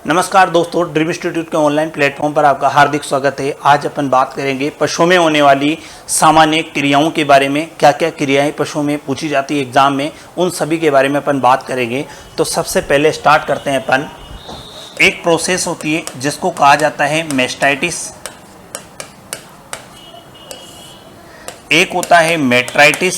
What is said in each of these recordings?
नमस्कार दोस्तों, dream institute के ऑनलाइन प्लेटफॉर्म पर आपका हार्दिक स्वागत है। आज अपन बात करेंगे पशुओं में होने वाली सामान्य क्रियाओं के बारे में। क्या क्या क्रियाएं पशुओं में पूछी जाती है एग्जाम में, उन सभी के बारे में अपन बात करेंगे। तो सबसे पहले स्टार्ट करते हैं अपन। एक प्रोसेस होती है जिसको कहा जाता है मेस्टाइटिस, एक होता है मेट्राइटिस,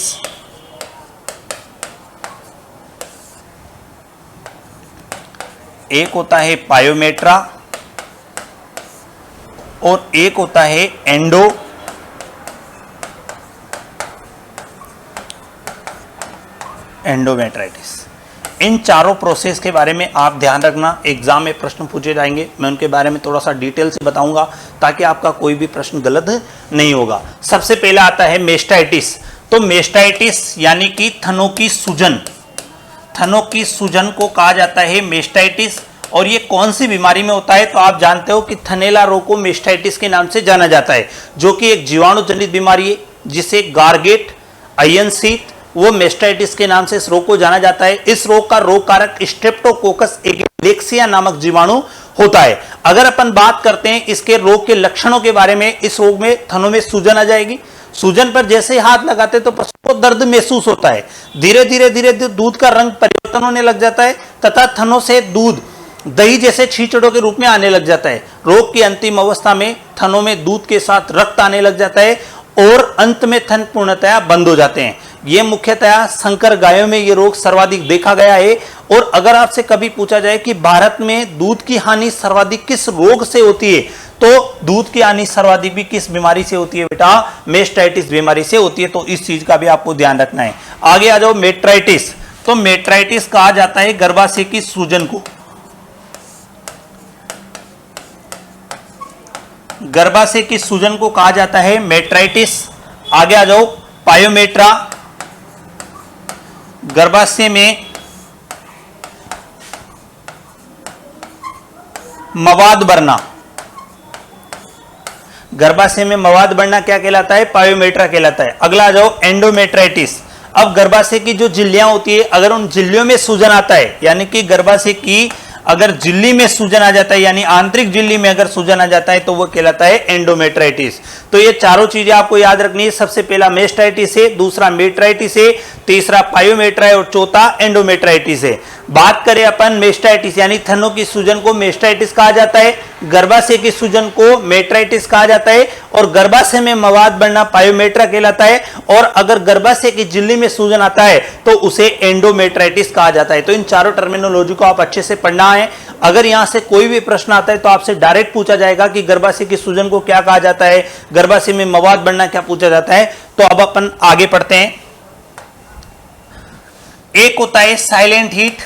एक होता है पायोमेट्रा और एक होता है एंडोमेट्राइटिस। इन चारों प्रोसेस के बारे में आप ध्यान रखना, एग्जाम में प्रश्न पूछे जाएंगे। मैं उनके बारे में थोड़ा सा डिटेल से बताऊंगा ताकि आपका कोई भी प्रश्न गलत नहीं होगा। सबसे पहला आता है मेस्टाइटिस। तो मेस्टाइटिस यानी कि थनों की सूजन, थनों की सूजन को कहा जाता है मेस्टाइटिस। और ये कौन सी बीमारी में होता है? तो आप जानते हो कि थनैला रोग को मेस्टाइटिस के नाम से जाना जाता है, जो कि एक जीवाणु जनित बीमारी है जिसे गारगेट आयन शीत, वो मेस्टाइटिस के नाम से इस रोग को जाना जाता है। इस रोग का रोग कारक स्ट्रेप्टोकोकस एगेलेक्सिया नामक जीवाणु होता है। अगर अपन बात करते हैं इसके रोग के लक्षणों के बारे में, इस रोग में थनों में सूजन आ जाएगी। सूजन पर जैसे ही हाथ लगाते तो पशु को दर्द महसूस होता है। धीरे धीरे दूध का रंग परिवर्तन होने लग जाता है तथा थनों से दूध दही जैसे छींचड़ों के रूप में आने लग जाता है। रोग की अंतिम अवस्था में थनों में दूध के साथ रक्त आने लग जाता है और अंत में थन पूर्णतया बंद हो जाते हैं। ये मुख्यतया संकर गायों में ये रोग सर्वाधिक देखा गया है। और अगर आपसे कभी पूछा जाए कि भारत में दूध की हानि सर्वाधिक किस रोग से होती है, तो दूध की हानि सर्वाधिक भी किस बीमारी से होती है बेटा? मेस्टाइटिस बीमारी से होती है। तो इस चीज का भी आपको ध्यान रखना है। आगे आ जाओ मेट्राइटिस। तो मेट्राइटिस कहा जाता है गर्भाशय की सूजन को, गर्भाशय की सूजन को कहा जाता है मेट्राइटिस। आगे आ जाओ पायोमेट्रा, गर्भाशय में मवाद बढ़ना, गर्भाशय में मवाद बढ़ना क्या कहलाता है? पायोमेट्रा कहलाता है। अगला आ जाओ एंडोमेट्राइटिस। अब गर्भाशय की जो झिल्लियां होती है, अगर उन झिल्लियों में सूजन आता है, यानी कि गर्भाशय की अगर झिल्ली में सूजन आ जाता है, यानी आंतरिक झिल्ली में अगर सूजन आ जाता है, तो वो कहलाता है एंडोमेट्राइटिस। तो ये चारों चीजें आपको याद रखनी है। सबसे पहला मेस्टाइटिस है, दूसरा मेट्राइटिस है, तीसरा पायोमेट्रा है और चौथा एंडोमेट्राइटिस है। बात करें अपन मेस्टाइटिस यानी थनों की सूजन को मेस्टाइटिस कहा जाता है, गर्भाशय की सूजन को मेट्राइटिस कहा जाता है और गर्भाशय में मवाद बढ़ना पायोमेट्रा कहलाता है। और अगर गर्भाशय की झिल्ली में सूजन आता है तो उसे एंडोमेट्राइटिस कहा जाता है। तो इन चारों टर्मिनोलॉजी को आप अच्छे से पढ़ना है। अगर यहां से कोई भी प्रश्न आता है तो आपसे डायरेक्ट पूछा जाएगा कि गर्भाशय की सूजन को क्या कहा जाता है, गर्भाशय में मवाद बढ़ना क्या पूछा जाता है। तो अब अपन आगे पढ़ते हैं। एक होता है साइलेंट हीट,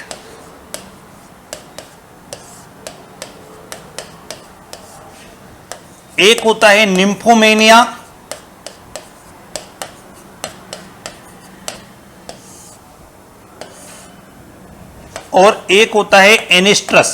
एक होता है निम्फोमेनिया, और एक होता है एनिस्ट्रस।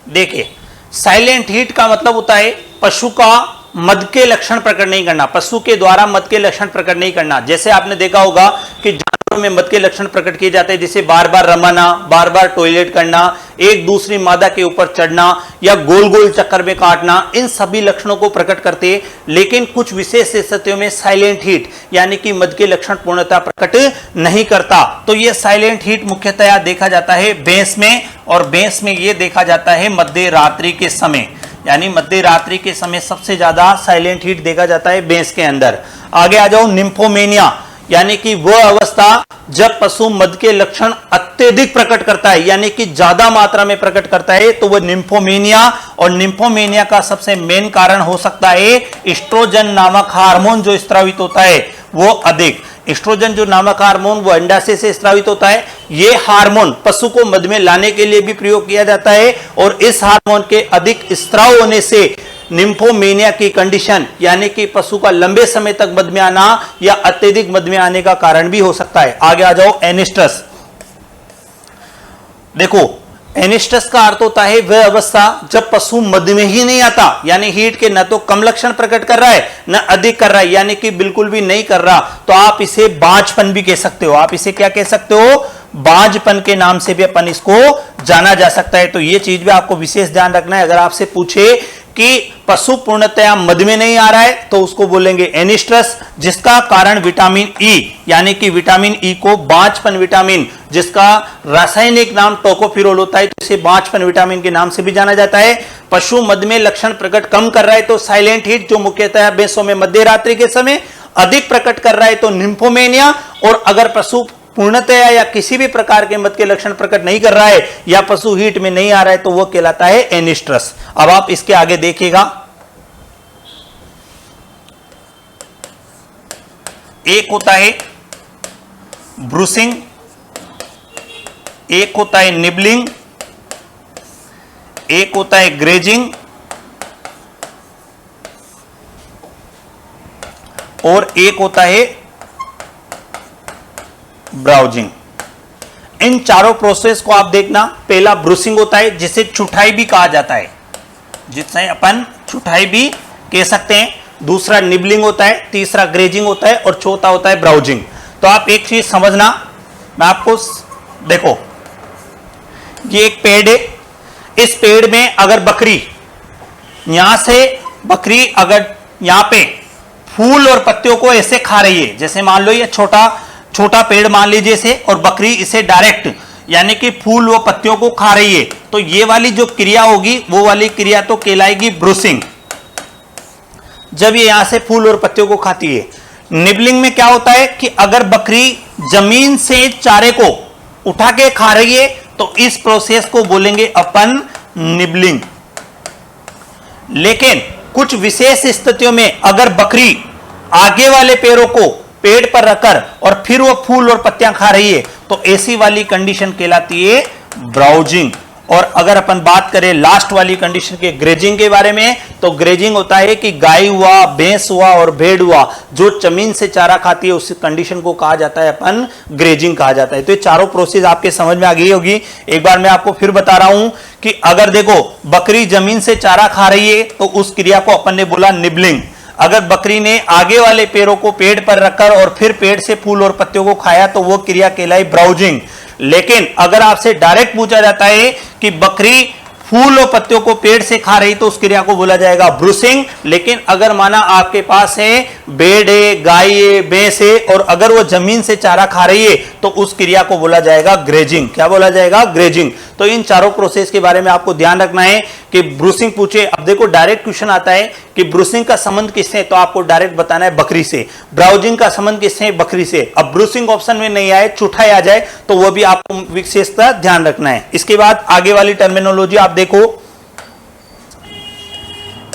देखिए, साइलेंट हीट का मतलब होता है पशु का मद के लक्षण प्रकट नहीं करना, पशु के द्वारा मद के लक्षण प्रकट नहीं करना। जैसे आपने देखा होगा कि जानवरों में मद के लक्षण प्रकट किए जाते हैं, जैसे बार बार रमाना, बार बार टॉयलेट करना, एक दूसरी मादा के ऊपर चढ़ना या गोल गोल चक्कर में काटना, इन सभी लक्षणों को प्रकट करते हैं। लेकिन कुछ विशेष स्थितियों में साइलेंट हीट यानी कि मद के लक्षण पूर्णतः प्रकट नहीं करता। तो यह साइलेंट हीट मुख्यतया देखा जाता है भैंस में, और भैंस में यह देखा जाता है मध्य रात्रि के समय, यानी मध्य रात्रि के समय सबसे ज्यादा साइलेंट हीट देखा जाता है भैंस के अंदर। आगे आ जाओ निम्फोमेनिया, यानी कि वह अवस्था जब पशु मद के लक्षण अत्यधिक प्रकट करता है, यानी कि ज्यादा मात्रा में प्रकट करता है, तो वह निम्फोमेनिया। और निम्फोमेनिया का सबसे मेन कारण हो सकता है एस्ट्रोजन नामक हार्मोन जो स्रावित होता है वो अधिक। एस्ट्रोजन जो नामक हार्मोन वो अंडाशय से स्रावित होता है। ये हार्मोन पशु को मद में लाने के लिए भी प्रयोग किया जाता है और इस हार्मोन के अधिक स्राव होने से निम्फोमेनिया की कंडीशन यानी कि पशु का लंबे समय तक मद में आना या अत्यधिक मद में आने का कारण भी हो सकता है। आगे आ जाओ एनिस्ट्रस। देखो, एनिस्ट्रस का अर्थ होता है वह अवस्था जब पशु मद में ही नहीं आता, यानी हीट के न तो कम लक्षण प्रकट कर रहा है न अधिक कर रहा है, यानी कि बिल्कुल भी नहीं कर रहा, तो आप इसे बांझपन भी कह सकते हो। आप इसे क्या कह सकते हो? बांझपन के नाम से भी अपन इसको जाना जा सकता है। तो ये चीज भी आपको विशेष ध्यान रखना है। अगर आपसे पूछे कि पशु पूर्णतया मद में नहीं आ रहा है तो उसको बोलेंगे एनिस्ट्रस, जिसका कारण विटामिन ई, यानी कि विटामिन ई को बांझपन विटामिन, जिसका रासायनिक नाम टोकोफिरोल होता है, तो इसे बांझपन विटामिन के नाम से भी जाना जाता है। पशु मद में लक्षण प्रकट कम कर रहा है तो साइलेंट हीट, जो मुख्यतः भैंसों में मध्य रात्रि के समय अधिक प्रकट कर रहा है तो निम्फोमेनिया। और अगर पशु पूर्णतया या किसी भी प्रकार के मद के लक्षण प्रकट नहीं कर रहा है या पशु हीट में नहीं आ रहा है तो वह कहलाता है एनिस्ट्रस। अब आप इसके आगे देखिएगा, एक होता है ब्रूसिंग, एक होता है निबलिंग, एक होता है ग्रेजिंग और एक होता है ब्राउजिंग। इन चारों प्रोसेस को आप देखना। पहला ब्रूसिंग होता है, जिसे छुटाई भी कहा जाता है, जिसे अपन छुटाई भी कह सकते हैं। दूसरा निबलिंग होता है, तीसरा ग्रेजिंग होता है और चौथा होता है ब्राउजिंग। तो आप एक चीज समझना, मैं आपको देखो, ये एक पेड़ है, इस पेड़ में अगर बकरी, यहां से बकरी अगर यहां पे फूल और पत्तियों को ऐसे खा रही है, जैसे मान लो ये छोटा पेड़ मान लीजिए इसे, और बकरी इसे डायरेक्ट यानी कि फूल व पत्तियों को खा रही है, तो ये वाली जो क्रिया होगी वो वाली क्रिया तो कहलाएगी ब्रूसिंग, जब ये यहां से फूल और पत्तियों को खाती है। निबलिंग में क्या होता है कि अगर बकरी जमीन से चारे को उठा के खा रही है तो इस प्रोसेस को बोलेंगे अपन निबलिंग। लेकिन कुछ विशेष स्थितियों में अगर बकरी आगे वाले पैरों को पेड़ पर रखकर और फिर वो फूल और पत्तियां खा रही है तो ऐसी वाली कंडीशन कहलाती है ब्राउजिंग। और अगर अपन बात करें लास्ट वाली कंडीशन के ग्रेजिंग के बारे में, तो ग्रेजिंग होता है कि गाय हुआ, भैंस हुआ और भेड़ हुआ जो जमीन से चारा खाती है, उस कंडीशन को कहा जाता है अपन ग्रेजिंग कहा जाता है। तो ये चारों प्रोसेस आपके समझ में आ गई होगी। एक बार मैं आपको फिर बता रहा हूं कि अगर देखो बकरी जमीन से चारा खा रही है तो उस क्रिया को अपन ने बोला निबलिंग। अगर बकरी ने आगे वाले पैरों को पेड़ पर रखकर और फिर पेड़ से फूल और पत्तियों को खाया तो वो क्रिया कहलाई ब्राउजिंग। लेकिन अगर आपसे डायरेक्ट पूछा जाता है कि बकरी फूल और पत्तियों को पेड़ से खा रही तो उस क्रिया को बोला जाएगा ब्रूसिंग। लेकिन अगर माना आपके पास है भेड़ है, गाय है, भैंस है और अगर वो जमीन से चारा खा रही है तो उस क्रिया को बोला जाएगा ग्रेजिंग। क्या बोला जाएगा? ग्रेजिंग। तो इन चारों प्रोसेस के बारे में आपको ध्यान रखना है कि ब्रूसिंग पूछे, अब देखो डायरेक्ट क्वेश्चन आता है कि ब्रूसिंग का संबंध किससे है, तो आपको डायरेक्ट बताना है बकरी से। ब्राउजिंग का संबंध किससे है? बकरी से। अब ब्रूसिंग ऑप्शन में नहीं आए, चुठाई आ जाए तो वो भी आपको विशेषता ध्यान रखना है। इसके बाद आगे वाली टर्मिनोलॉजी आप देखो,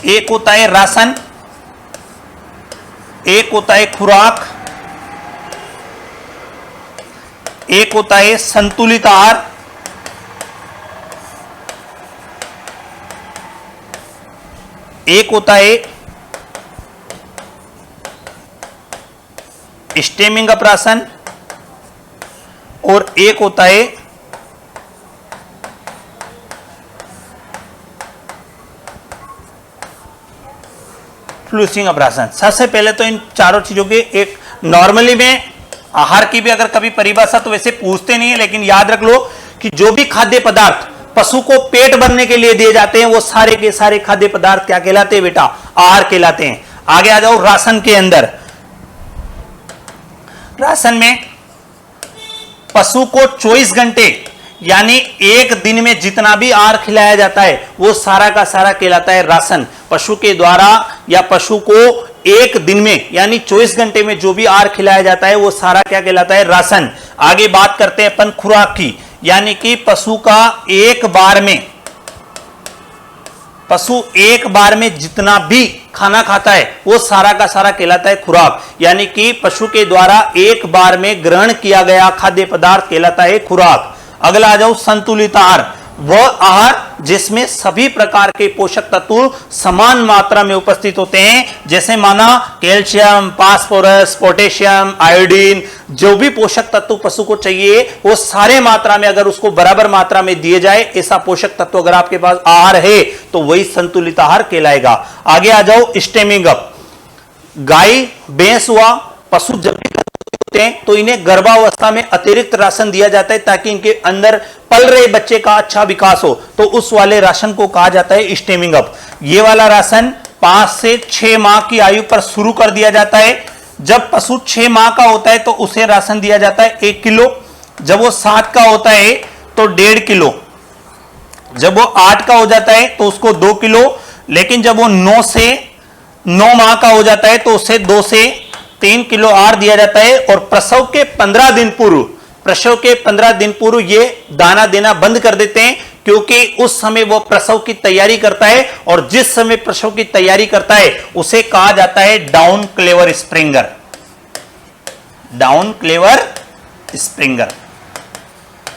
एक होता है राशन, एक होता है खुराक, एक होता है संतुलित आहार, एक होता है स्टेमिंग अप्राशन और एक होता है फ्लूसिंग अप्राशन। सबसे पहले तो इन चारों चीजों के एक नॉर्मली में आहार की भी अगर कभी परिभाषा तो वैसे पूछते नहीं है, लेकिन याद रख लो कि जो भी खाद्य पदार्थ पशु को पेट भरने के लिए दिए जाते हैं वो सारे के सारे खाद्य पदार्थ क्या कहलाते हैं बेटा? आहार कहलाते हैं। आगे आ जाओ राशन के अंदर। राशन में पशु को 24 घंटे यानी एक दिन में जितना भी आहार खिलाया जाता है वो सारा का सारा कहलाता है राशन। पशु के द्वारा या पशु को एक दिन में यानी 24 घंटे में जो भी आहार खिलाया जाता है वो सारा क्या कहलाता है? राशन। आगे बात करते हैं अपन खुराक की, यानी कि पशु एक बार में जितना भी खाना खाता है वो सारा का सारा कहलाता है खुराक। यानी कि पशु के द्वारा एक बार में ग्रहण किया गया खाद्य पदार्थ कहलाता है खुराक। अगला आ जाओ संतुलित आहार, वह आहार जिसमें सभी प्रकार के पोषक तत्व समान मात्रा में उपस्थित होते हैं, जैसे माना कैल्शियम, फास्फोरस, पोटेशियम, आयोडीन, जो भी पोषक तत्व पशु को चाहिए वो सारे मात्रा में अगर उसको बराबर मात्रा में दिए जाए, ऐसा पोषक तत्व अगर आपके पास आहार है तो वही संतुलित आहार कहलाएगा। आगे आ जाओ स्टेमिंग अप। गाय भैंस हुआ, पशु जब होते हैं तो इन्हें गर्भावस्था में अतिरिक्त राशन दिया जाता है ताकि इनके अंदर पल रहे बच्चे का अच्छा विकास हो, तो उस वाले राशन को कहा जाता है स्टेमिंग अप। ये वाला राशन 5 से 6 माह की आयु पर शुरू कर दिया जाता है। जब पशु 6 माह का होता है तो उसे राशन दिया जाता है 1 किलो, जब वो 7 का होता है तो 1.5 किलो, जब वो 8 का हो जाता है तो उसको 2 किलो, लेकिन जब वो 9 माह का हो जाता है तो उसे 2 से 3 किलो आहार दिया जाता है। और प्रसव के 15 दिन पूर्व ये दाना देना बंद कर देते हैं, क्योंकि उस समय वो प्रसव की तैयारी करता है, और जिस समय प्रसव की तैयारी करता है उसे कहा जाता है down calver springer. Down calver springer.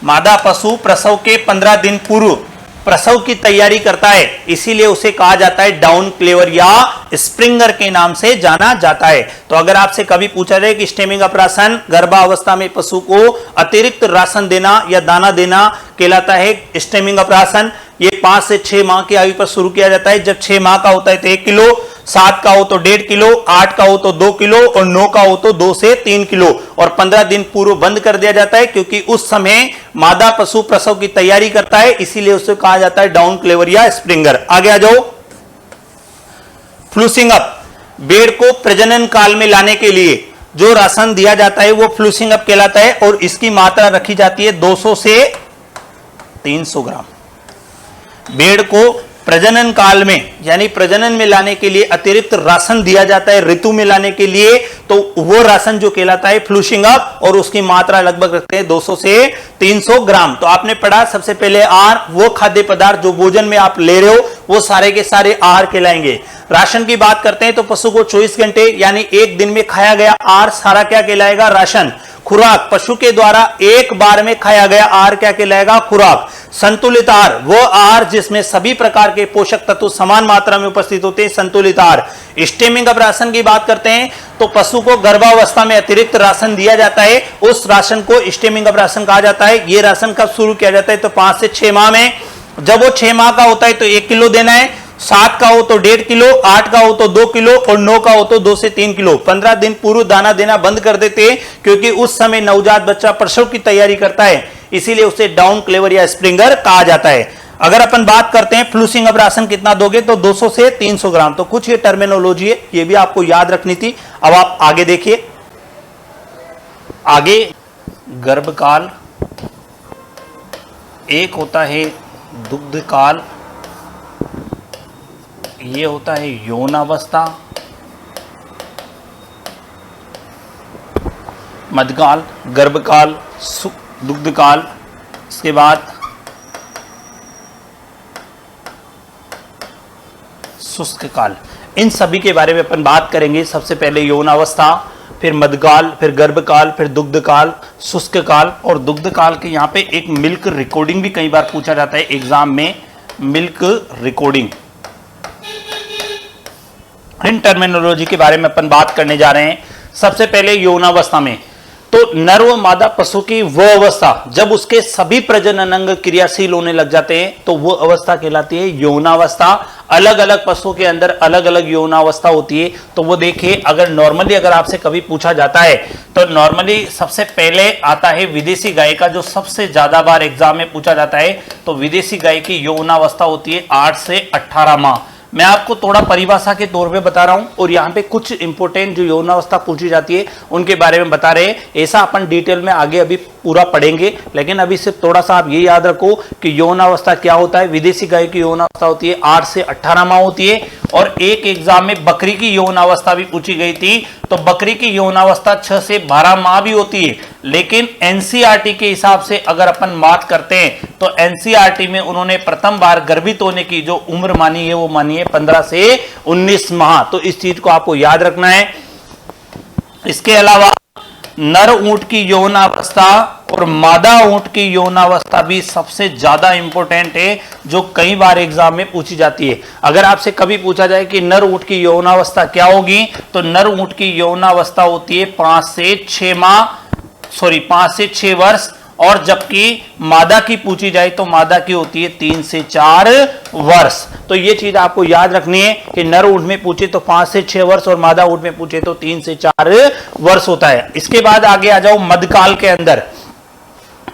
मादा पशु प्रसव के 15 दिन पूर्व प्रसव की तैयारी करता है, इसीलिए उसे कहा जाता है डाउन क्लेवर या स्प्रिंगर के नाम से जाना जाता है। तो अगर आपसे कभी पूछा जाए कि स्टेमिंग अप राशन गर्भावस्था में पशु को अतिरिक्त राशन देना या दाना देना कहलाता है स्टेमिंग अप राशन। ये 5 से 6 माह की आयु पर शुरू किया जाता है। जब 6 माह का होता है तो 1 किलो, 7 का हो तो 1.5 किलो, 8 का हो तो 2 किलो और 9 का हो तो 2 से 3 किलो, और 15 दिन पूर्व बंद कर दिया जाता है, क्योंकि उस समय मादा पशु प्रसव की तैयारी करता है, इसीलिए उसे कहा जाता है डाउन क्लेवर या स्प्रिंगर। आगे आ जाओ। फ्लूसिंग अप। भेड़ को प्रजनन काल में लाने के लिए जो राशन दिया जाता है वो फ्लूसिंग अप कहलाता है, और इसकी मात्रा रखी जाती है 200 से 300 ग्राम। भेड़ को प्रजनन काल में यानी प्रजनन में लाने के लिए अतिरिक्त राशन दिया जाता है ऋतु में लाने के लिए, तो वो राशन जो कहलाता है फ्लूसिंग अप, और उसकी मात्रा लगभग रखते हैं 200 से 300 ग्राम। तो आपने पढ़ा सबसे पहले आहार, वो खाद्य पदार्थ जो भोजन में आप ले रहे हो वो सारे के सारे आहार कहलाएंगे। राशन की बात करते हैं तो पशु को 24 घंटे यानी एक दिन में खाया गया आहार सारा क्या कहलाएगा? राशन। खुराक, पशु के द्वारा एक बार में खाया गया आहार क्या कहलाएगा? खुराक। संतुलित आहार, वो आहार जिसमें सभी प्रकार के पोषक तत्व समान मात्रा में उपस्थित होते हैं, संतुलित आहार। स्टेमिंग अप राशन की बात करते हैं तो पशु को गर्भावस्था में अतिरिक्त राशन दिया जाता है, उस राशन को स्टेमिंग अप राशन कहा जाता है। ये राशन कब शुरू किया जाता है? तो 5 से 6 माह में। जब वो 6 माह का होता है तो 1 किलो देना है, 7 का हो तो 1.5 किलो, 8 का हो तो 2 किलो और 9 का हो तो 2 से 3 किलो। 15 दिन पूर्व दाना देना बंद कर देते हैं, क्योंकि उस समय नवजात बच्चा प्रसव की तैयारी करता है, इसीलिए उसे डाउन क्लेवर या स्प्रिंगर कहा जाता है। अगर अपन बात करते हैं फ्लूसिंग अप राशन कितना दोगे तो 200 से 300 ग्राम। तो कुछ ये टर्मिनोलॉजी है, ये भी आपको याद रखनी थी। अब आप आगे देखिए। आगे गर्भकाल, एक होता है दुग्ध काल, ये होता है यौनावस्था, मध्यकाल, गर्भकाल, दुग्धकाल, इसके बाद शुष्क काल। इन सभी के बारे में अपन बात करेंगे। सबसे पहले यौनावस्था, फिर मध्यकाल, फिर गर्भकाल, फिर दुग्धकाल, शुष्क काल। और दुग्धकाल के यहाँ पे एक मिल्क रिकॉर्डिंग भी कई बार पूछा जाता है एग्जाम में, मिल्क रिकॉर्डिंग। इन टर्मिनोलॉजी के बारे में अपन बात करने जा रहे हैं। सबसे पहले यौनावस्था में तो नर व मादा पशु की वो अवस्था जब उसके सभी प्रजनन अंग क्रियाशील होने लग जाते हैं तो वो अवस्था कहलाती है यौनावस्था। अलग अलग पशुओं के अंदर अलग अलग यौनावस्था होती है। तो वो देखिए, अगर नॉर्मली अगर आपसे कभी पूछा जाता है तो नॉर्मली सबसे पहले आता है विदेशी गाय का, जो सबसे ज्यादा बार एग्जाम में पूछा जाता है। तो विदेशी गाय की यौनावस्था होती है 8 से 18 माह। मैं आपको थोड़ा परिभाषा के तौर पे बता रहा हूं, और यहाँ पे कुछ इंपोर्टेंट जो यौनावस्था पूछी जाती है उनके बारे में बता रहे हैं। ऐसा अपन डिटेल में आगे अभी पूरा पढ़ेंगे, लेकिन अभी सिर्फ थोड़ा सा आप ये याद रखो कि यौनावस्था क्या होता है। विदेशी गाय की यौनावस्था होती है 8 से 18 माह होती है। और एक एग्जाम में बकरी की यौनावस्था भी पूछी गई थी, तो बकरी की यौनावस्था 6 से 12 माह भी होती है। लेकिन एनसीईआरटी के हिसाब से अगर अपन बात करते हैं तो एनसीईआरटी में उन्होंने प्रथम बार गर्भित होने की जो उम्र मानी है वो मानी है 15 से 19 माह। तो इस चीज को आपको याद रखना है। इसके अलावा नर ऊंट की यौनावस्था और मादा ऊंट की यौनावस्था भी सबसे ज्यादा इंपॉर्टेंट है, जो कई बार एग्जाम में पूछी जाती है। अगर आपसे कभी पूछा जाए कि नर ऊंट की यौनावस्था क्या होगी, तो नर ऊंट की यौनावस्था होती है 5 से 6 वर्ष, और जबकि मादा की पूछी जाए तो मादा की होती है 3 से 4 वर्ष। तो ये चीज आपको याद रखनी है कि नर ऊंट में पूछे तो 5 से 6 वर्ष और मादा ऊंट में पूछे तो 3 से 4 वर्ष होता है। इसके बाद आगे आ जाओ मध्यकाल के अंदर।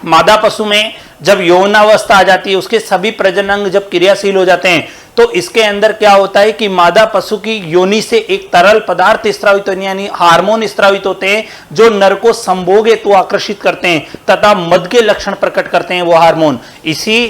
मादा पशु में जब यौवनावस्था आ जाती है, उसके सभी प्रजनन अंग जब क्रियाशील हो जाते हैं, तो इसके अंदर क्या होता है कि मादा पशु की योनि से एक तरल पदार्थ स्रावित यानी हार्मोन स्रावित होते हैं जो नर को संभोग हेतु आकर्षित करते हैं तथा मद के लक्षण प्रकट करते हैं वो हार्मोन। इसी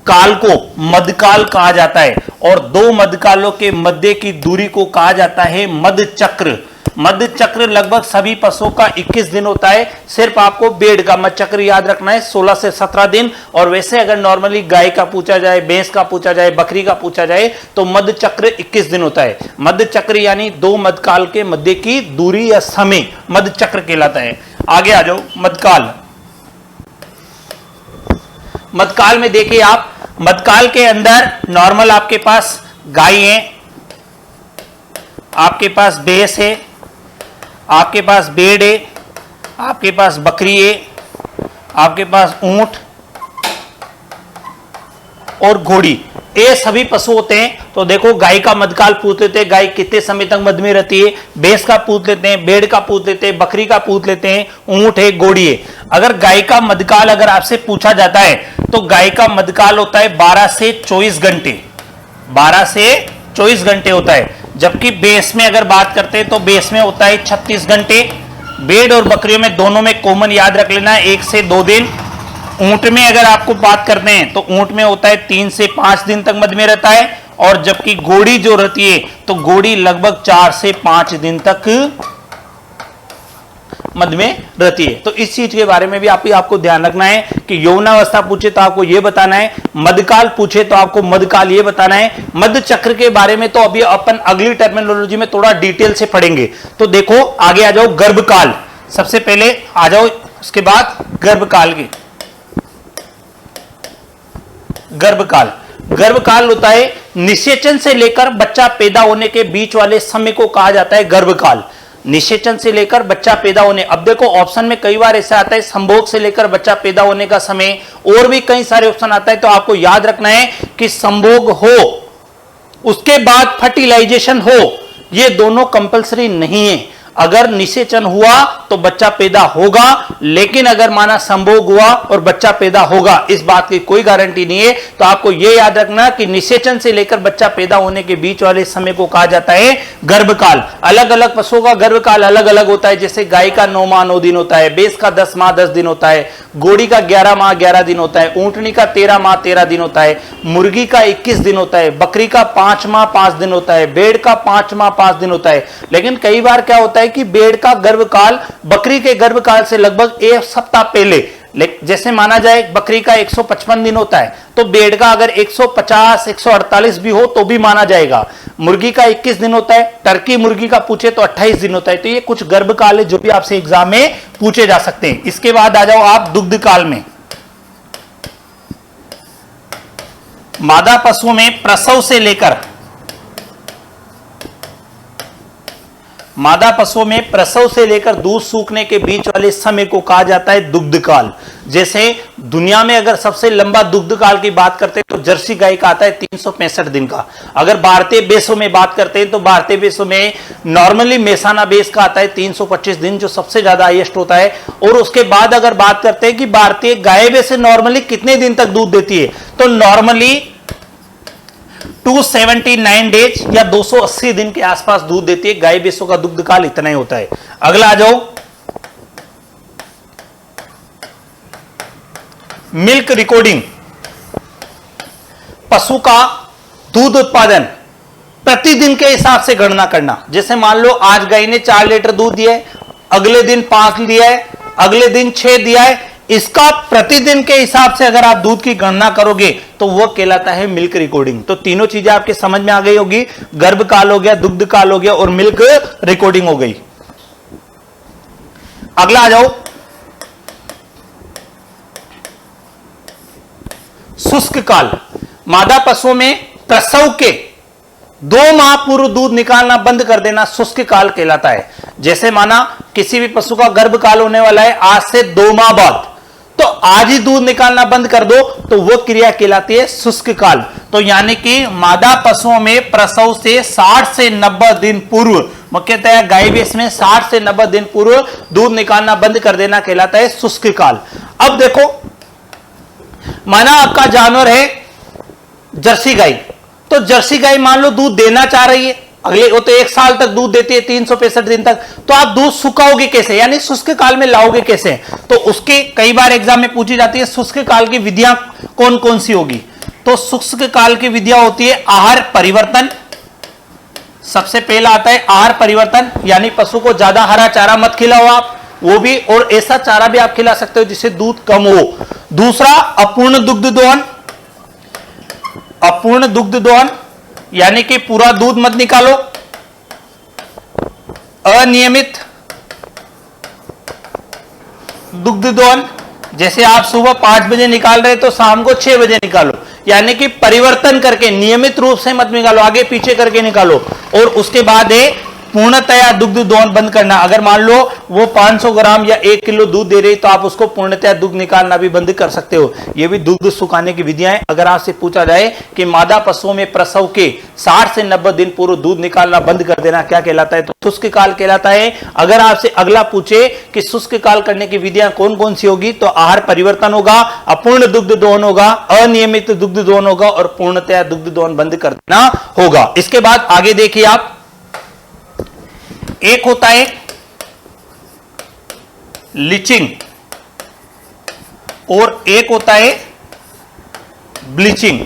काल को मध्यकाल कहा जाता है और 2 मध्यकालों के मध्य की दूरी को कहा जाता है मध्य चक्र। मध्य चक्र लगभग सभी पशुओं का 21 दिन होता है, सिर्फ आपको भेड़ का मध्य चक्र याद रखना है 16 से 17 दिन। और वैसे अगर नॉर्मली गाय का पूछा जाए, भैंस का पूछा जाए, बकरी का पूछा जाए तो मध्य चक्र 21 दिन होता है। मध्य चक्र यानी 2 मध्यकाल के मध्य की दूरी या समय मध्य चक्र कहलाता है। आगे आ जाओ मध्यकाल। मध्यकाल में देखिए आप, मध्यकाल के अंदर नॉर्मल आपके पास गाय है, आपके पास भैंस है, आपके पास भेड़ है, आपके पास बकरी है, आपके पास ऊंट और घोड़ी, ये सभी पशु होते हैं। तो देखो गाय का मध्यकाल पूछ लेते हैं, गाय कितने समय तक मध में रहती है, भैंस का पूछ लेते हैं, भेड़ का पूछ लेते हैं, बकरी का पूछ लेते हैं, ऊंट है, घोड़ी है। अगर गाय का मध्यकाल अगर आपसे पूछा जाता है तो गाय का मध्यकाल होता है 12 से 24 घंटे, 12 से 24 घंटे होता है। जबकि भैंस में अगर बात करते हैं तो भैंस में होता है 36 घंटे। भेड़ और बकरियों में दोनों में कॉमन याद रख लेना है 1 से 2 दिन। ऊंट में अगर आपको बात करते हैं तो ऊंट में होता है 3 से 5 दिन तक मध में रहता है। और जबकि घोड़ी जो रहती है तो घोड़ी लगभग 4 से 5 दिन तक मध में रहती है। तो इस चीज के बारे में भी आपको ध्यान रखना है कि यौवनावस्था पूछे तो आपको यह बताना है, मध्यकाल पूछे तो आपको मध्यकाल ये बताना है। मध्य चक्र के बारे में तो अभी अपन अगली टर्मिनोलॉजी में थोड़ा डिटेल से पढ़ेंगे। तो देखो आगे आ जाओ गर्भकाल। सबसे पहले आ जाओ, उसके बाद गर्भकाल की। गर्भकाल, गर्भकाल होता है निषेचन से लेकर बच्चा पैदा होने के बीच वाले समय को कहा जाता है गर्भकाल। निषेचन से लेकर बच्चा पैदा होने, अब देखो ऑप्शन में कई बार ऐसा आता है संभोग से लेकर बच्चा पैदा होने का समय, और भी कई सारे ऑप्शन आता है। तो आपको याद रखना है कि संभोग हो उसके बाद फर्टिलाइजेशन हो, ये दोनों कंपलसरी नहीं है। अगर निषेचन हुआ तो बच्चा पैदा होगा, लेकिन अगर माना संभोग हुआ और बच्चा पैदा होगा, इस बात की कोई गारंटी नहीं है। तो आपको यह याद रखना कि निषेचन से लेकर बच्चा पैदा होने के बीच वाले समय को कहा जाता है गर्भकाल। अलग अलग पशुओं का गर्भकाल अलग अलग होता है। जैसे गाय का 9 माह 9 दिन होता है, भैंस का 10 माह 10 दिन होता है, घोड़ी का 11 माह 11 दिन होता है, ऊंटनी का 13 माह 13 दिन होता है, मुर्गी का 21 दिन होता है, बकरी का 5 माह 5 दिन होता है, भेड़ का 5 माह 5 दिन होता है। लेकिन कई बार क्या होता है कि भेड़ का गर्भकाल बकरी के गर्भकाल से लगभग 1 सप्ताह पहले, जैसे माना जाए बकरी का 155 दिन होता है तो भेड़ का अगर 150 148 भी हो तो भी माना जाएगा। मुर्गी का 21 दिन होता है, टर्की मुर्गी का पूछे तो 28 दिन होता है। तो ये कुछ गर्भकाल है जो भी आपसे एग्जाम में पूछे जा सकते हैं। इसके बाद आ जाओ आप दुग्ध काल में। मादा पशुओं में प्रसव से लेकर, मादा पशुओं में प्रसव से लेकर दूध सूखने के बीच वाले समय को कहा जाता है दुग्ध काल। जैसे दुनिया में अगर सबसे लंबा दुग्ध काल की बात करते हैं तो जर्सी गाय का आता है 365 दिन का। अगर भारतीय भैंसों में बात करते हैं तो भारतीय भैंसों में नॉर्मली मेसाना भैंस का आता है 325 दिन, जो सबसे ज्यादा हाईएस्ट होता है। और उसके बाद अगर बात करते हैं कि भारतीय गाय भैंस नॉर्मली कितने दिन तक दूध देती है, तो नॉर्मली 279 डेज या 280 दिन के आसपास दूध देती है। गाय भैंसों का दुग्ध काल इतना ही होता है। अगला आ जाओ मिल्क रिकॉर्डिंग। पशु का दूध उत्पादन प्रतिदिन के हिसाब से गणना करना। जैसे मान लो आज गाय ने 4 लीटर दूध दिया है, अगले दिन 5 दिया है, अगले दिन 6 दिया है, इसका प्रतिदिन के हिसाब से अगर आप दूध की गणना करोगे तो वह कहलाता है मिल्क रिकॉर्डिंग। तो तीनों चीजें आपके समझ में आ गई होगी, गर्भकाल हो गया, दुग्ध काल हो गया और मिल्क रिकॉर्डिंग हो गई। अगला आ जाओ शुष्क काल। मादा पशुओं में प्रसव के 2 माह पूर्व दूध निकालना बंद कर देना शुष्क काल कहलाता है। जैसे माना किसी भी पशु का गर्भकाल होने वाला है आज से 2 माह बाद, तो आज ही दूध निकालना बंद कर दो तो वो क्रिया कहलाती है शुष्क काल। तो यानी कि मादा पशुओं में प्रसव से 60 से 90 दिन पूर्व, मुख्यतः गाय भैंस में 60 से 90 दिन पूर्व दूध निकालना बंद कर देना कहलाता है शुष्क काल। अब देखो, माना आपका जानवर है जर्सी गाय, तो जर्सी गाय मान लो दूध देना चाह रही है, अगले वो तो 1 साल तक दूध देती है 365 दिन तक, तो आप दूध सुखाओगे कैसे, यानी शुष्क काल में लाओगे कैसे। तो उसके कई बार एग्जाम में पूछी जाती है शुष्क काल की विधियां कौन कौन सी होगी। तो शुष्क काल की विधियां होती है आहार परिवर्तन, सबसे पहला आता है आहार परिवर्तन, यानी पशु को ज्यादा हरा चारा मत खिलाओ आप, वो भी, और ऐसा चारा भी आप खिला सकते हो जिससे दूध कम हो। दूसरा अपूर्ण दुग्ध दोहन, अपूर्ण दुग्ध दोहन यानी कि पूरा दूध मत निकालो। अनियमित दुग्ध दोहन, जैसे आप सुबह 5 बजे निकाल रहे तो शाम को 6 बजे निकालो, यानी कि परिवर्तन करके नियमित रूप से मत निकालो, आगे पीछे करके निकालो। और उसके बाद है पूर्णतया दुग्ध दोहन बंद करना। अगर मान लो वो 500 ग्राम या 1 किलो दूध दे रही तो आप उसको पूर्णतया दूध निकालना भी बंद कर सकते हो। ये भी दूध सुखाने की विधियां हैं। अगर आपसे पूछा जाए कि मादा पशुओं में प्रसव के 60 से 90 दिन पूर्व दूध निकालना बंद कर देना क्या कहलाता है, तो शुष्क काल कहलाता है। अगर आपसे अगला पूछे कि शुष्क काल करने की विधियां कौन कौन सी होगी, तो आहार परिवर्तन होगा, अपूर्ण दुग्ध दोहन होगा, अनियमित दुग्ध दोहन होगा और पूर्णतया दुग्ध दोहन बंद कर देना होगा। इसके बाद आगे देखिए आप, एक होता है लीचिंग और एक होता है ब्लीचिंग।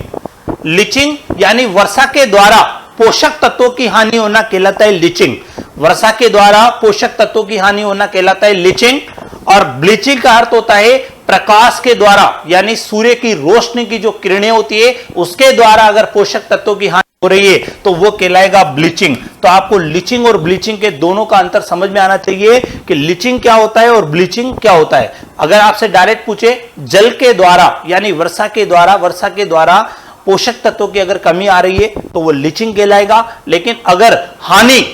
लीचिंग यानी वर्षा के द्वारा पोषक तत्वों की हानि होना कहलाता है लीचिंग। वर्षा के द्वारा पोषक तत्वों की हानि होना कहलाता है लीचिंग। और ब्लीचिंग का अर्थ होता है प्रकाश के द्वारा, यानी सूर्य की रोशनी की जो किरणें होती है उसके द्वारा अगर पोषक तत्वों की हानि हो रही है तो वो कहलाएगा ब्लीचिंग। तो आपको लीचिंग और ब्लीचिंग के दोनों का अंतर समझ में आना चाहिए कि लीचिंग क्या होता है और ब्लीचिंग क्या होता है। अगर आपसे डायरेक्ट पूछे जल के द्वारा यानी वर्षा के द्वारा पोषक तत्वों की अगर कमी आ रही है तो वो लीचिंग कहलाएगा। लेकिन अगर हानि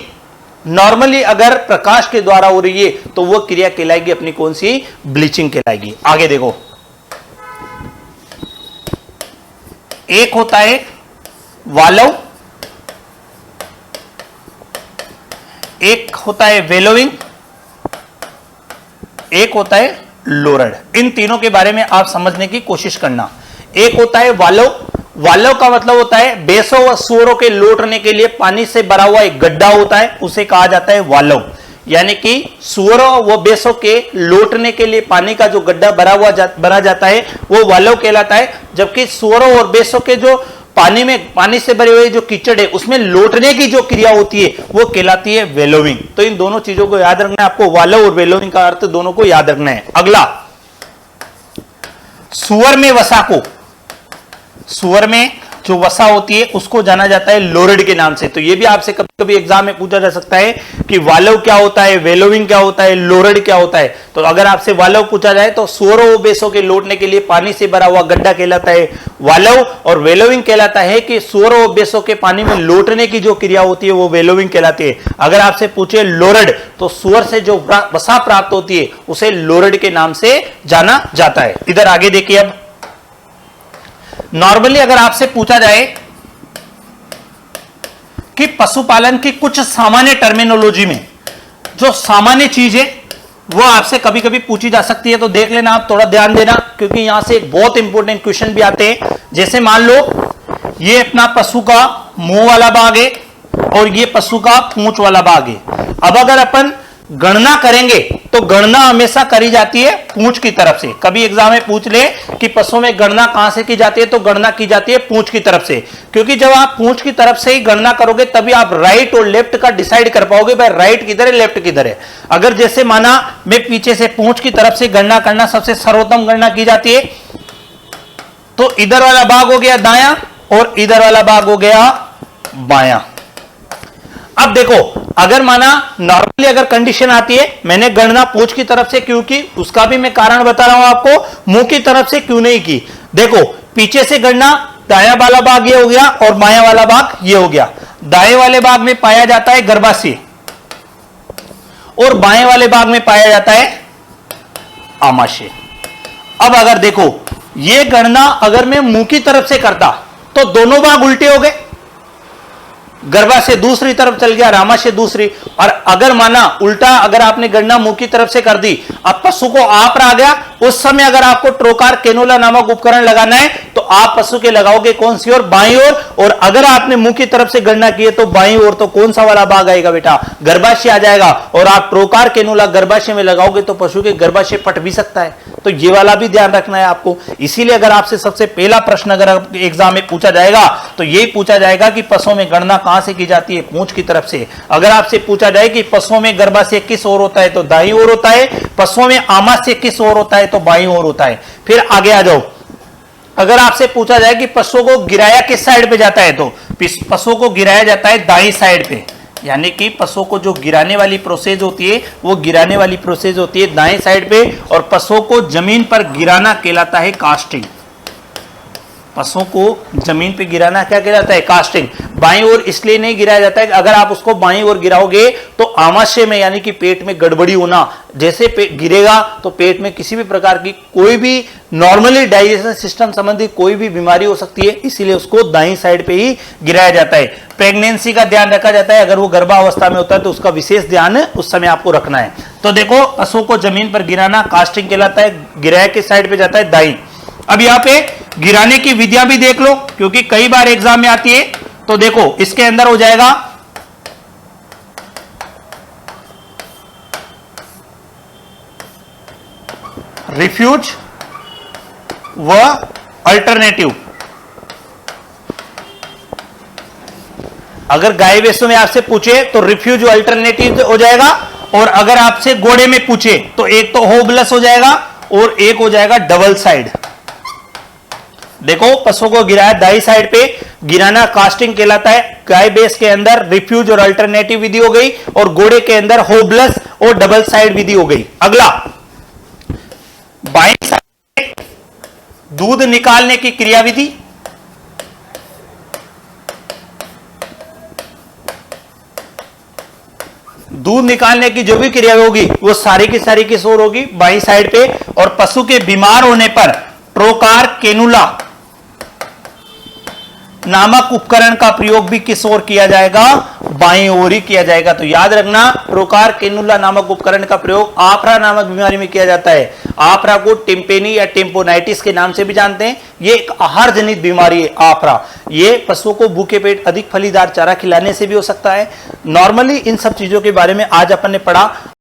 नॉर्मली अगर प्रकाश के द्वारा हो रही है तो वो क्रिया कहलाएगी अपनी कौन सी, ब्लीचिंग कहलाएगी। आगे देखो, एक होता है वालव, एक होता है वेलोविंग, एक होता है लोरड। इन तीनों के बारे में आप समझने की कोशिश करना। एक होता है वालव, वालव का मतलब होता है भैंसों व सूअरों के लौटने के लिए पानी से भरा हुआ एक गड्ढा होता है, उसे कहा जाता है वालव। यानी कि सूअरों व भैंसों के लौटने के लिए पानी का जो गड्ढा भरा जाता है वो वालव कहलाता है। जबकि सूअरों और भैंसों के जो पानी से भरे हुए जो कीचड़ है उसमें लौटने की जो क्रिया होती है वो कहलाती है वेलोविंग। तो इन दोनों चीजों को याद रखना है आपको, वालव और वेलोविंग का अर्थ दोनों को याद रखना है। अगला, सूअर में वसा को, सूअर में जो वसा होती है उसको जाना जाता है लोरड के नाम से। तो ये भी आपसे कभी कभी एग्जाम में पूछा जा सकता है कि वालव क्या होता है, वेलोविंग क्या होता है, लोरड क्या होता है। तो अगर आपसे वालव पूछा जाए तो सूअरों व भैंसों के लौटने के लिए पानी से भरा हुआ गड्ढा कहलाता है वालव, और वेलोविंग कहलाता है कि सूअरों व भैंसों के पानी में लौटने की जो क्रिया होती है वो वेलोविंग कहलाती है। अगर आपसे पूछे लोरड तो सूअर से जो वसा प्राप्त होती है उसे लोरड के नाम से जाना जाता है। इधर आगे देखिए, अब नॉर्मली अगर आपसे पूछा जाए कि पशुपालन की कुछ सामान्य टर्मिनोलॉजी में जो सामान्य चीज है वो आपसे कभी कभी पूछी जा सकती है, तो देख लेना आप, थोड़ा ध्यान देना, क्योंकि यहां से एक बहुत इंपॉर्टेंट क्वेश्चन भी आते हैं। जैसे मान लो ये अपना पशु का मुंह वाला भाग है और ये पशु का पूंछ वाला भाग है। अब अगर अपन गणना करेंगे तो गणना हमेशा करी जाती है पूंछ की तरफ से। कभी एग्जाम में पूछ ले कि पशुओं में गणना कहां से की जाती है, तो गणना की जाती है पूंछ की तरफ से। क्योंकि जब आप पूंछ की तरफ से ही गणना करोगे तभी आप राइट और लेफ्ट का डिसाइड कर पाओगे, भाई राइट किधर है लेफ्ट किधर है। अगर जैसे माना मैं पीछे से पूंछ की तरफ से गणना करना सबसे सर्वोत्तम गणना की जाती है, तो इधर वाला भाग हो गया दायां और इधर वाला भाग हो गया बायां। अब देखो, अगर माना नॉर्मली अगर कंडीशन आती है, मैंने गणना पूंछ की तरफ से क्यों की उसका भी मैं कारण बता रहा हूं आपको, मुंह की तरफ से क्यों नहीं की। देखो पीछे से गणना, दायां वाला भाग ये हो गया और बायां वाला भाग ये हो गया। दाएं वाले भाग में पाया जाता है गर्भाशय और बाएं वाले भाग में पाया जाता है आमाशय। अब अगर देखो ये गणना अगर मैं मुंह की तरफ से करता तो दोनों भाग उल्टे हो गए, गर्भाशय दूसरी तरफ चल गया, रामाशय दूसरी। और अगर माना उल्टा अगर आपने गणना मुंह की तरफ से कर दी, अब पशु को आप्रा आ गया, उस समय अगर आपको ट्रोकार कैनुला नामक उपकरण लगाना है तो आप पशु के लगाओगे कौन सी ओर, बाईं ओर। और अगर आपने मुंह की तरफ से गणना की है तो बाईं ओर, तो कौन सा वाला भाग आएगा बेटा, गर्भाशय आ जाएगा। और आप ट्रोकार कैनुला गर्भाशय में लगाओगे तो पशु के गर्भाशय फट भी सकता है, तो ये वाला भी ध्यान रखना है आपको। इसीलिए अगर आपसे सबसे पहला प्रश्न अगर एग्जाम में पूछा जाएगा तो यही पूछा जाएगा कि पशुओं में गणना कहां से की जाती है, पूंछ की तरफ से। अगर आपसे पूछा जाए कि पशुओं में गर्भाशय किस ओर होता है तो दाईं ओर होता है, पशुओं में आमाशय किस ओर होता है तो बाईं ओर होता है। फिर आगे आ जाओ, अगर आपसे पूछा जाए कि पशुओं को गिराया किस साइड पे जाता है तो पशुओं को गिराया जाता है दाईं साइड पे, यानी कि पशुओं को जो गिराने वाली प्रोसेस होती है वो गिराने वाली प्रोसेस होती है दाएं साइड पे। और पशुओं को जमीन पर गिराना कहलाता है कास्टिंग। पशुओं को जमीन पे गिराना क्या कहलाता है, कास्टिंग। बाईं ओर इसलिए नहीं गिराया जाता है कि अगर आप उसको बाईं ओर गिराओगे तो आमाशय में यानी कि पेट में गड़बड़ी होना, जैसे गिरेगा तो पेट में किसी भी प्रकार की कोई भी नॉर्मली डाइजेशन सिस्टम संबंधी कोई भी बीमारी हो सकती है, इसीलिए उसको दाईं साइड पे ही गिराया जाता है। प्रेगनेंसी का ध्यान रखा जाता है, अगर वो गर्भावस्था में होता है तो उसका विशेष ध्यान उस समय आपको रखना है। तो देखो पशुओं को जमीन पर गिराना कास्टिंग कहलाता है, गिराया किस साइड पे जाता है, दाईं। अब यहां पे गिराने की विधियां भी देख लो क्योंकि कई बार एग्जाम में आती है। तो देखो इसके अंदर हो जाएगा रिफ्यूज व अल्टरनेटिव। अगर गाय भैंसों में आपसे पूछे तो रिफ्यूज अल्टरनेटिव हो जाएगा, और अगर आपसे घोड़े में पूछे तो एक तो होबलस हो जाएगा और एक हो जाएगा डबल साइड। देखो पशुओं को गिराया दाई साइड पे, गिराना कास्टिंग कहलाता है। गाय भैंस के अंदर रिफ्यूज और अल्टरनेटिव विधि हो गई, और घोड़े के अंदर होबलस और डबल साइड विधि हो गई। अगला बाईं साइड दूध निकालने की क्रिया विधि। दूध निकालने की जो भी क्रिया होगी वो सारी की सारी किस ओर होगी, बाईं साइड पे। और पशु के बीमार होने पर ट्रोकार कैनुला नामक उपकरण का प्रयोग भी किस ओर किया जाएगा, बाईं ओर ही किया जाएगा। तो याद रखना ट्रोकार कैनुला नामक उपकरण का प्रयोग आफरा नामक बीमारी में किया जाता है। आफरा को टिम्पेनी या टेम्पोनाइटिस के नाम से भी जानते हैं। ये एक आहार जनित बीमारी है आफरा। ये पशुओं को भूखे पेट अधिक फलीदार चारा खिलाने से भी हो सकता है। नॉर्मली इन सब चीजों के बारे में आज अपन ने पढ़ा।